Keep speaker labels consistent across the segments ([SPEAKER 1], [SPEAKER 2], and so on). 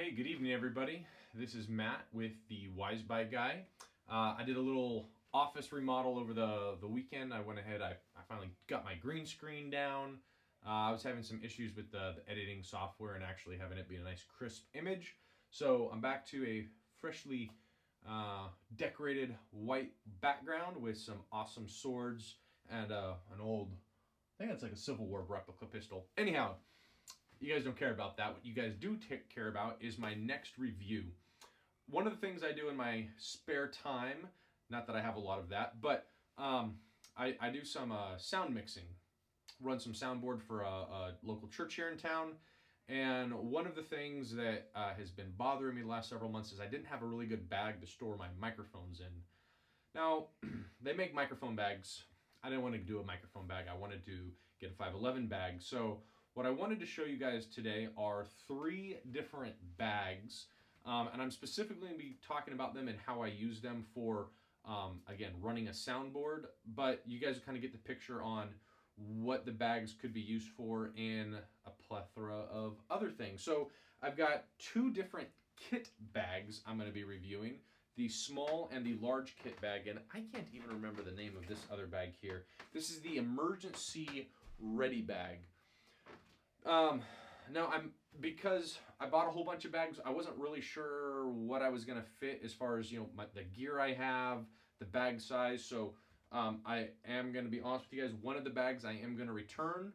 [SPEAKER 1] Hey, good evening, everybody. This is Matt with the Wise Buy Guy. I did a little office remodel over the weekend. I went ahead, I finally got my green screen down. I was having some issues with the editing software and actually having it be a nice crisp image. So I'm back to a freshly decorated white background with some awesome swords and an old, I think it's like a Civil War replica pistol. Anyhow, you guys don't care about that. What you guys do care about is my next review. One of the things I do in my spare time, not that I have a lot of that, but I do some sound mixing. Run some soundboard for a local church here in town. And one of the things that has been bothering me the last several months is I didn't have a really good bag to store my microphones in. Now, they make microphone bags. I didn't want to do a microphone bag. I wanted to get a 511 bag. So what I wanted to show you guys today are 3 different bags, and I'm specifically going to be talking about them and how I use them for, again, running a soundboard, but you guys kind of get the picture on what the bags could be used for in a plethora of other things. So I've got 2 different kit bags I'm going to be reviewing, the small and the large kit bag, and I can't even remember the name of this other bag here. This is the emergency ready bag. Now because I bought a whole bunch of bags, I wasn't really sure what I was gonna fit as far as the gear I have, the bag size. So I am gonna be honest with you guys. One of the bags I am gonna return,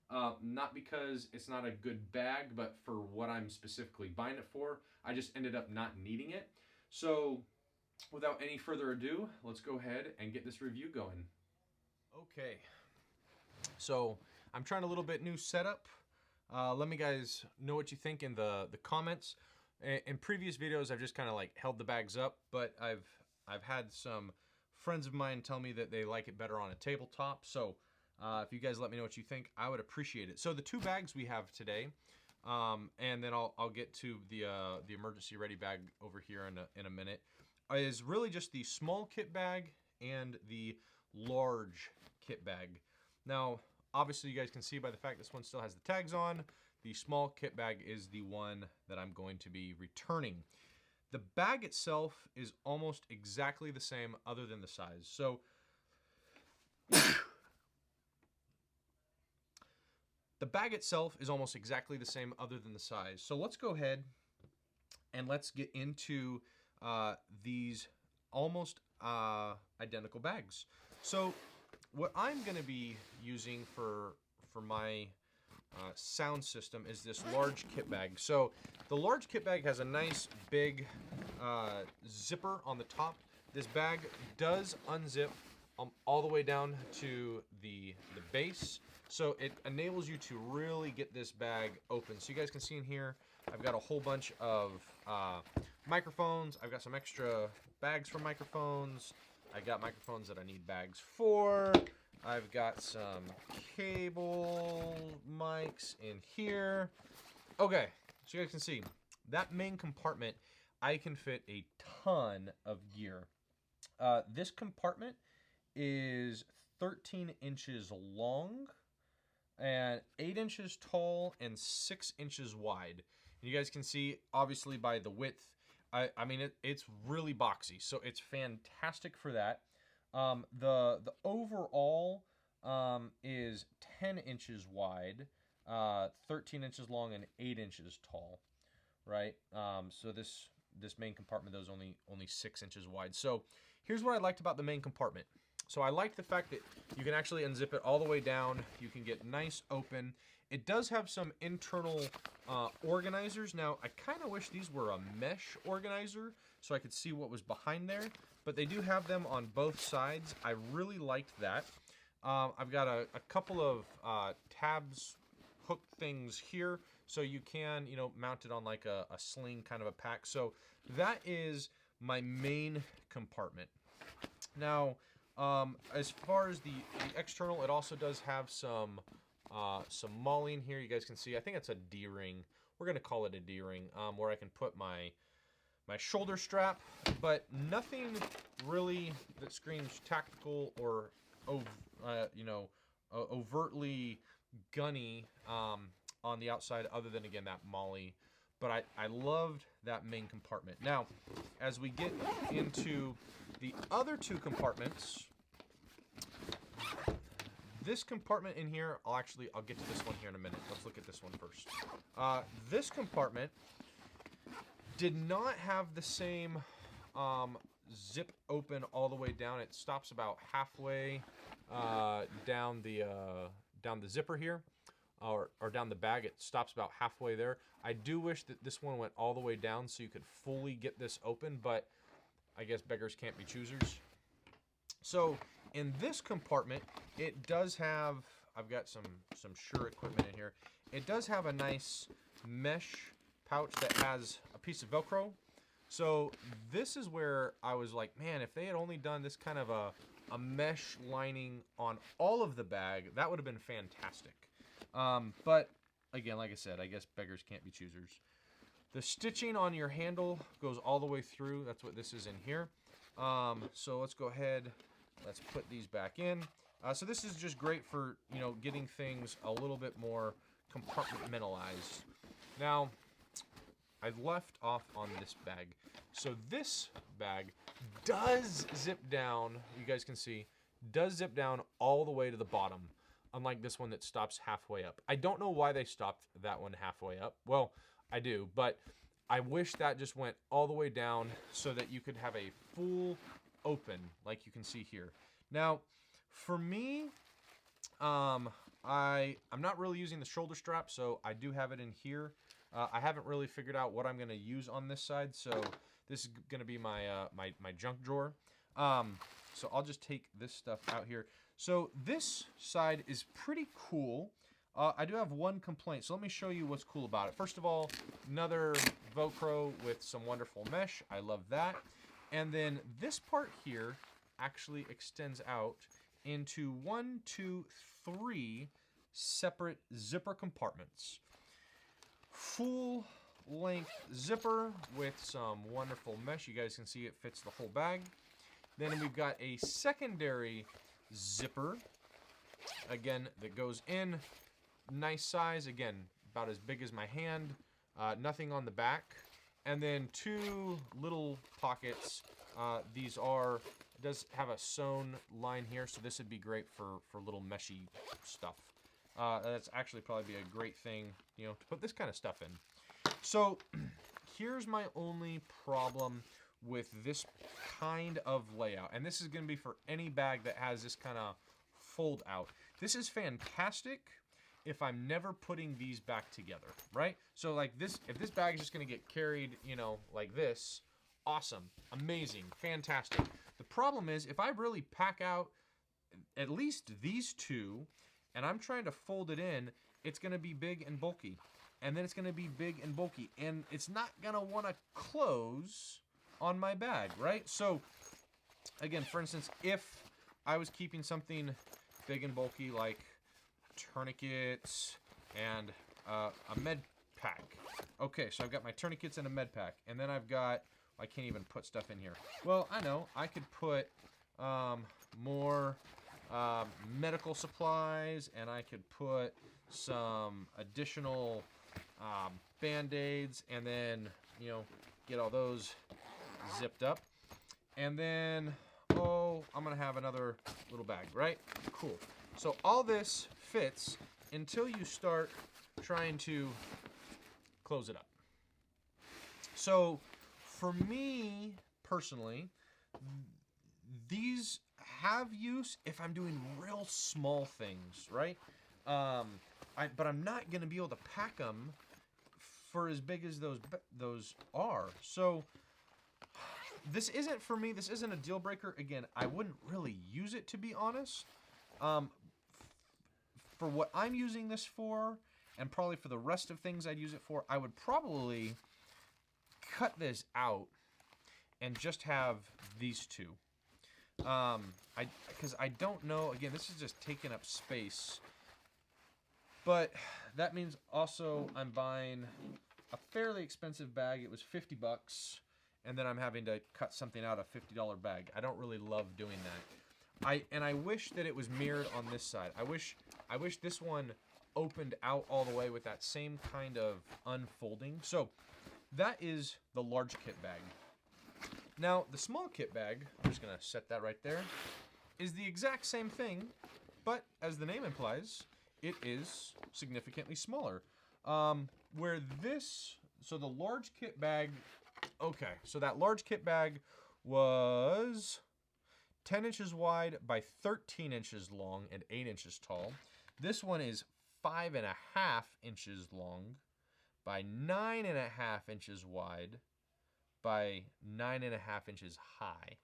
[SPEAKER 1] not because it's not a good bag, but for what I'm specifically buying it for. I just ended up not needing it. So without any further ado, let's go ahead and get this review going. Okay, so I'm trying a little bit new setup. Let me guys know what you think in the comments. In previous videos, I've just kind of like held the bags up, but I've had some friends of mine tell me that they like it better on a tabletop. So if you guys let me know what you think, I would appreciate it. So the 2 bags we have today, and then I'll get to the emergency ready bag over here in a minute, is really just the small kit bag and the large kit bag. Now, obviously, you guys can see by the fact this one still has the tags on, the small kit bag is the one that I'm going to be returning. The bag itself is almost exactly the same other than the size. So, the bag itself is almost exactly the same other than the size. So let's go ahead and let's get into these almost identical bags. So what I'm going to be using for my sound system is this large kit bag. So the large kit bag has a nice big zipper on the top. This bag does unzip all the way down to the base. So it enables you to really get this bag open. So you guys can see in here, I've got a whole bunch of microphones. I've got some extra bags for microphones. I got microphones that I need bags for. I've got some cable mics in here. Okay, so you guys can see that main compartment, I can fit a ton of gear. This compartment is 13 inches long and 8 inches tall and 6 inches wide. And you guys can see, obviously, by the width, I mean, it's really boxy, so it's fantastic for that. The overall is 10 inches wide, 13 inches long, and 8 inches tall, right? So this main compartment, though, is only 6 inches wide. So here's what I liked about the main compartment. So I liked the fact that you can actually unzip it all the way down. You can get nice open. It does have some internal organizers. Now, I kind of wish these were a mesh organizer so I could see what was behind there, but they do have them on both sides. I really liked that. I've got a couple of tabs, hook things here, so you can, mount it on like a sling kind of a pack. So that is my main compartment. Now, as far as the external, it also does have some MOLLE in here. You guys can see, I think it's a D-ring. We're going to call it a D-ring, where I can put my shoulder strap, but nothing really that screams tactical or overtly gunny on the outside, other than, again, that MOLLE but I loved that main compartment. Now, as we get into the other two compartments, this compartment in here, I'll get to this one here in a minute. Let's look at this one first. This compartment did not have the same zip open all the way down. It stops about halfway down the zipper here, or down the bag. It stops about halfway there. I do wish that this one went all the way down so you could fully get this open, but I guess beggars can't be choosers. So in this compartment, it does have, I've got some Shure equipment in here. It does have a nice mesh pouch that has a piece of Velcro. So this is where I was like, man, if they had only done this kind of a mesh lining on all of the bag, that would have been fantastic. But again, like I said, I guess beggars can't be choosers. The stitching on your handle goes all the way through. That's what this is in here. So let's go ahead. Let's put these back in. So this is just great for, getting things a little bit more compartmentalized. Now, I've left off on this bag. So this bag does zip down, you guys can see, does zip down all the way to the bottom, unlike this one that stops halfway up. I don't know why they stopped that one halfway up. Well, I do, but I wish that just went all the way down so that you could have a full open, like you can see here. Now, for me, I'm not really using the shoulder strap, so I do have it in here. I haven't really figured out what I'm going to use on this side, so this is going to be my my junk drawer. So I'll just take this stuff out here. So this side is pretty cool. I do have one complaint, so let me show you what's cool about it. First of all, another Velcro with some wonderful mesh. I love that. And then this part here actually extends out into 1, 2, 3 separate zipper compartments. Full length zipper with some wonderful mesh. You guys can see it fits the whole bag. Then we've got a secondary zipper, again, that goes in. Nice size, again, about as big as my hand. Nothing on the back. And then 2 little pockets. These it does have a sewn line here, so this would be great for little meshy stuff. That's actually probably be a great thing, to put this kind of stuff in. So here's my only problem with this kind of layout, and this is going to be for any bag that has this kind of fold out. This is fantastic if I'm never putting these back together, right? So like this, if this bag is just going to get carried, like this, awesome, amazing, fantastic. The problem is if I really pack out at least these two and I'm trying to fold it in, it's going to be big and bulky. And then it's going to be big and bulky. And it's not going to want to close on my bag, right? So, again, for instance, if I was keeping something big and bulky like tourniquets and a med pack. Okay, so I've got my tourniquets and a med pack. And then I've got, I can't even put stuff in here. Well, I know, I could put more medical supplies, and I could put some additional band-aids, and then get all those zipped up, and then I'm gonna have another little bag, right? Cool. So all this fits until you start trying to close it up. So for me personally, these have use if I'm doing real small things, right? But I'm not going to be able to pack them for as big as those are. So this isn't for me. This isn't a deal breaker. Again, I wouldn't really use it, to be honest. For what I'm using this for, and probably for the rest of things I'd use it for, I would probably cut this out and just have these two. Because I don't know, again, this is just taking up space, but that means also I'm buying a fairly expensive bag. It was $50, and then I'm having to cut something out of a $50 bag. I don't really love doing that. I wish that it was mirrored on this side. I wish this one opened out all the way with that same kind of unfolding. So that is the large kit bag. Now, the small kit bag, I'm just gonna set that right there, is the exact same thing, but as the name implies, it is significantly smaller. Where this, so the large kit bag, okay, so that large kit bag was 10 inches wide by 13 inches long and 8 inches tall. This one is 5.5 inches long by 9.5 inches wide by 9.5 inches high.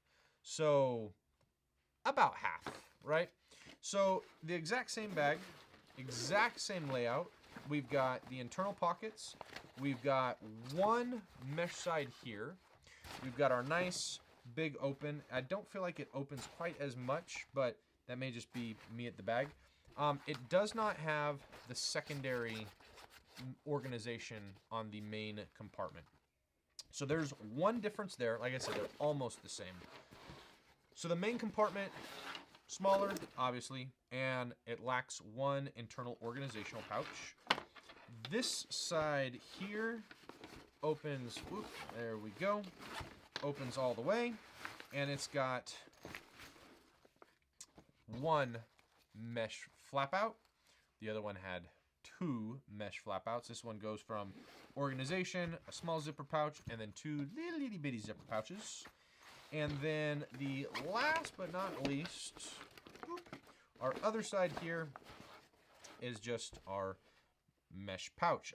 [SPEAKER 1] So about half, right? So the exact same bag, exact same layout. We've got the internal pockets. We've got one mesh side here. We've got our nice big open. I don't feel like it opens quite as much, but that may just be me at the bag. It does not have the secondary organization on the main compartment. So there's one difference there. Like I said, they're almost the same. So the main compartment, smaller, obviously, and it lacks one internal organizational pouch. This side here opens, whoop, there we go, opens all the way, and it's got one mesh flap out. The other one had two mesh flap outs. This one goes from organization, a small zipper pouch, and then two little itty bitty zipper pouches. And then the last but not least, our other side here is just our mesh pouch.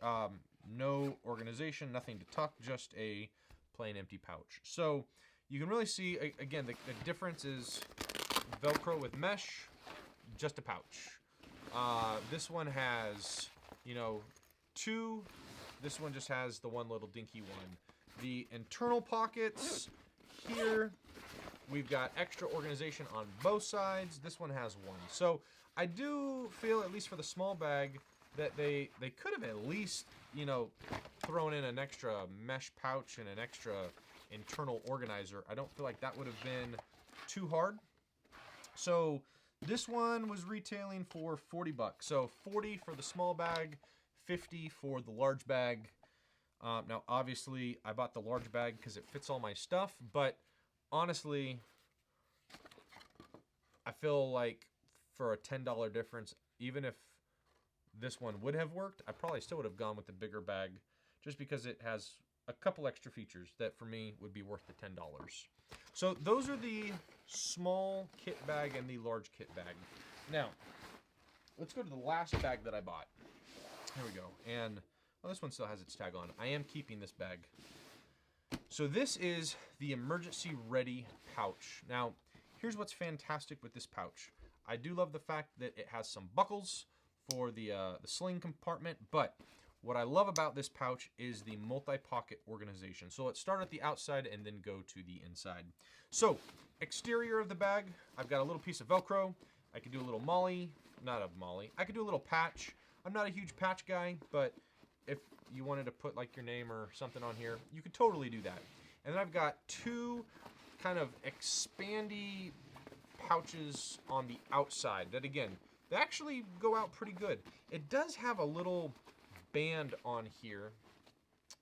[SPEAKER 1] No organization, nothing to tuck, just a plain empty pouch. So you can really see, again, the difference is Velcro with mesh, just a pouch. This one has, you know, two. This one just has the one little dinky one. The internal pockets here, we've got extra organization on both sides. This one has one. So I do feel, at least for the small bag, that they could have at least, you know, thrown in an extra mesh pouch and an extra internal organizer. I don't feel like that would have been too hard. So this one was retailing for 40 bucks. So 40 for the small bag, 50 for the large bag. Now, obviously, I bought the large bag because it fits all my stuff, but honestly, I feel like for a $10 difference, even if this one would have worked, I probably still would have gone with the bigger bag just because it has a couple extra features that for me would be worth the $10. So those are the small kit bag and the large kit bag. Now, let's go to the last bag that I bought. Here we go. And well, this one still has its tag on. I am keeping this bag. So this is the emergency ready pouch. Now, here's what's fantastic with this pouch. I do love the fact that it has some buckles for the sling compartment, but what I love about this pouch is the multi-pocket organization. So let's start at the outside and then go to the inside. So, exterior of the bag, I've got a little piece of Velcro. I could do a little I could do a little patch. I'm not a huge patch guy, but if you wanted to put like your name or something on here, you could totally do that. And then I've got two kind of expandy pouches on the outside that, again, they actually go out pretty good. It does have a little band on here.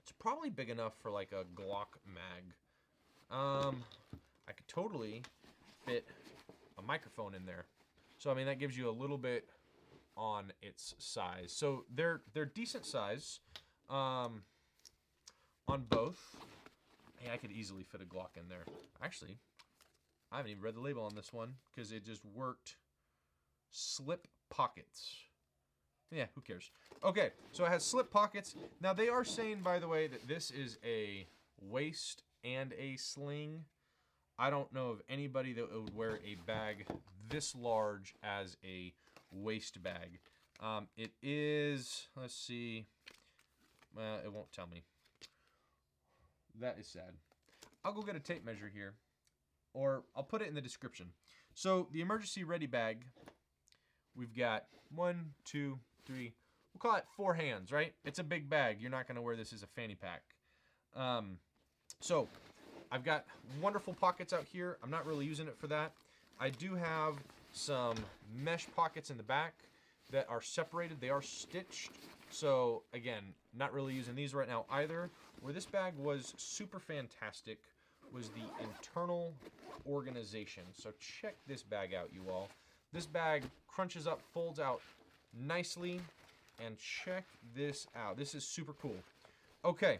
[SPEAKER 1] It's probably big enough for like a Glock mag. I could totally fit a microphone in there. So I mean, that gives you a little bit on its size. So they're decent size on both. Hey, I could easily fit a Glock in there. Actually, I haven't even read the label on this one because it just worked. Slip pockets. Yeah, who cares? Okay, so it has slip pockets. Now they are saying, by the way, that this is a waist and a sling. I don't know of anybody that would wear a bag this large as a waist bag. It is, let's see, well, it won't tell me. That is sad. I'll go get a tape measure here, or I'll put it in the description. So the emergency ready bag, we've got 1, 2, 3, we'll call it 4 hands, right? It's a big bag. You're not going to wear this as a fanny pack. So I've got wonderful pockets out here. I'm not really using it for that. I do have some mesh pockets in the back that are separated. They are stitched. So again, Not really using these right now either. Where this bag was super fantastic was the internal organization. So check this bag out, you all. This bag crunches up, folds out nicely, and check this out. This is super cool. Okay,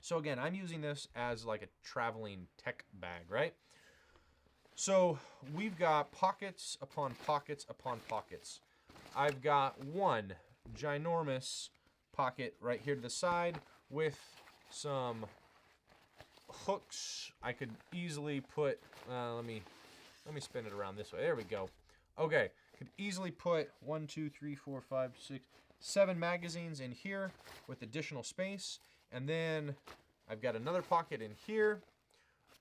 [SPEAKER 1] so again, I'm using this as like a traveling tech bag, right? So we've got pockets upon pockets upon pockets. I've got one ginormous pocket right here to the side with some hooks. I could easily put, let me spin it around this way. There we go. Okay, could easily put 1, 2, 3, 4, 5, 6, 7 magazines in here with additional space. And then I've got another pocket in here.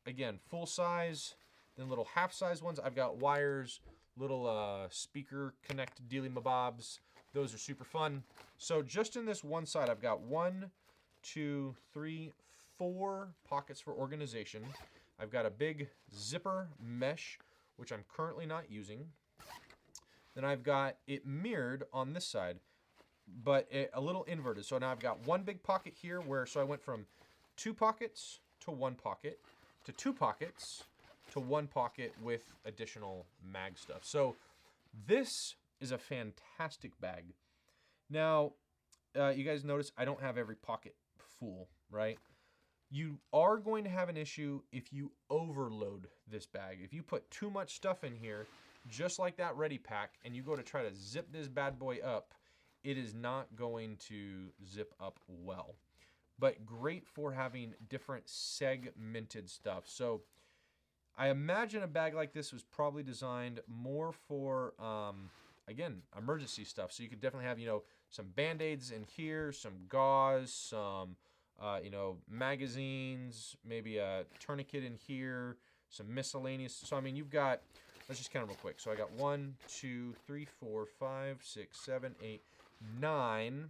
[SPEAKER 1] Again, full size. Then little half-size ones. I've got wires, little speaker connect dealy-mabobs. Those are super fun. So just in this one side, I've got 1, 2, 3, 4 pockets for organization. I've got a big zipper mesh, which I'm currently not using. Then I've got it mirrored on this side, but a little inverted. So now I've got one big pocket here so I went from 2 pockets to 1 pocket to 2 pockets to 1 pocket with additional mag stuff. So this is a fantastic bag. Now, you guys notice I don't have every pocket full, right? You are going to have an issue if you overload this bag. If you put too much stuff in here, just like that Ready Pack, and you go to try to zip this bad boy up, it is not going to zip up well. But great for having different segmented stuff. So I imagine a bag like this was probably designed more for, again, emergency stuff. So you could definitely have, some Band-Aids in here, some gauze, some, magazines, maybe a tourniquet in here, some miscellaneous. So, I mean, you've got, let's just count them real quick. So I got 1, 2, 3, 4, 5, 6, 7, 8, 9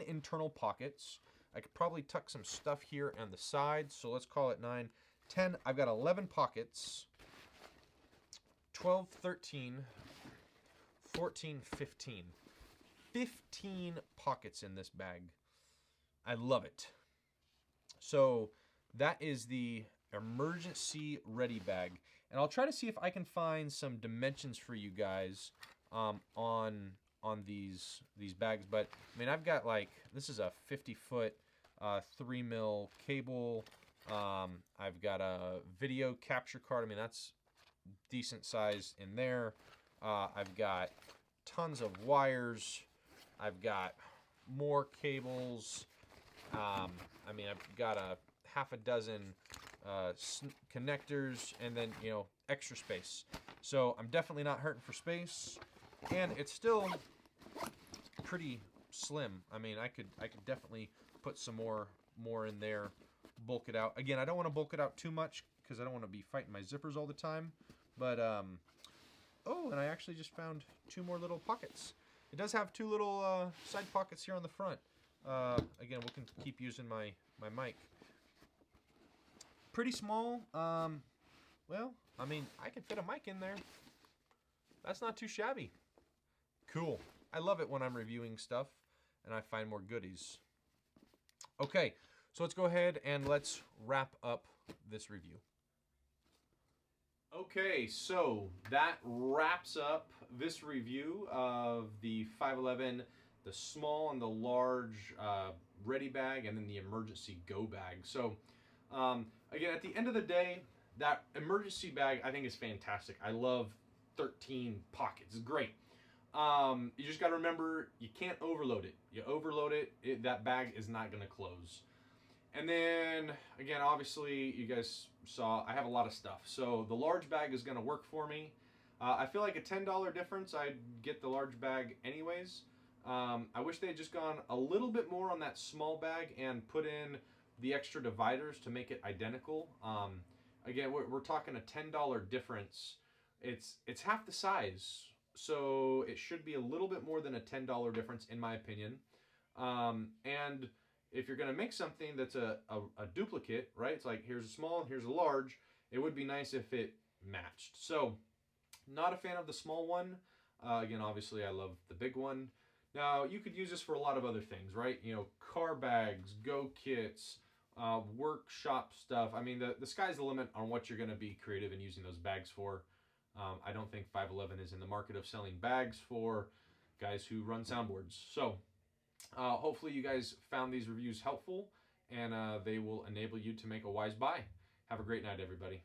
[SPEAKER 1] internal pockets. I could probably tuck some stuff here on the sides. So let's call it 9. 10, I've got 11 pockets, 12, 13, 14, 15. 15 pockets in this bag. I love it. So that is the emergency ready bag. And I'll try to see if I can find some dimensions for you guys on these bags. But, I mean, I've got this is a 50-foot 3mm cable. I've got a video capture card. I mean, that's decent size in there. I've got tons of wires. I've got more cables. I mean, I've got a half a dozen connectors, and then, extra space. So I'm definitely not hurting for space, and it's still pretty slim. I mean, I could definitely put some more in there. Bulk it out. Again, I don't want to bulk it out too much because I don't want to be fighting my zippers all the time. But, oh, and I actually just found 2 more little pockets. It does have 2 little side pockets here on the front. Again, we can keep using my mic. Pretty small. Well, I mean, I can fit a mic in there. That's not too shabby. Cool. I love it when I'm reviewing stuff and I find more goodies. Okay. So let's go ahead and let's wrap up this review. Okay, so that wraps up this review of the 511, the small and the large ready bag, and then the emergency go bag. So again, at the end of the day, that emergency bag I think is fantastic. I love 13 pockets. It's great. You just got to remember, you can't overload it. You overload it, that bag is not going to close. And then, again, obviously, you guys saw, I have a lot of stuff. So the large bag is going to work for me. I feel like a $10 difference, I'd get the large bag anyways. I wish they had just gone a little bit more on that small bag and put in the extra dividers to make it identical. Again, we're talking a $10 difference. It's half the size, so it should be a little bit more than a $10 difference, in my opinion. And if you're going to make something that's a duplicate, right? It's like, here's a small, here's a large. It would be nice if it matched. So, not a fan of the small one. Again, obviously, I love the big one. Now, you could use this for a lot of other things, right? You know, car bags, go kits, workshop stuff. I mean, the sky's the limit on what you're going to be creative in using those bags for. I don't think 511 is in the market of selling bags for guys who run soundboards. So, hopefully you guys found these reviews helpful, and they will enable you to make a wise buy. Have a great night, everybody.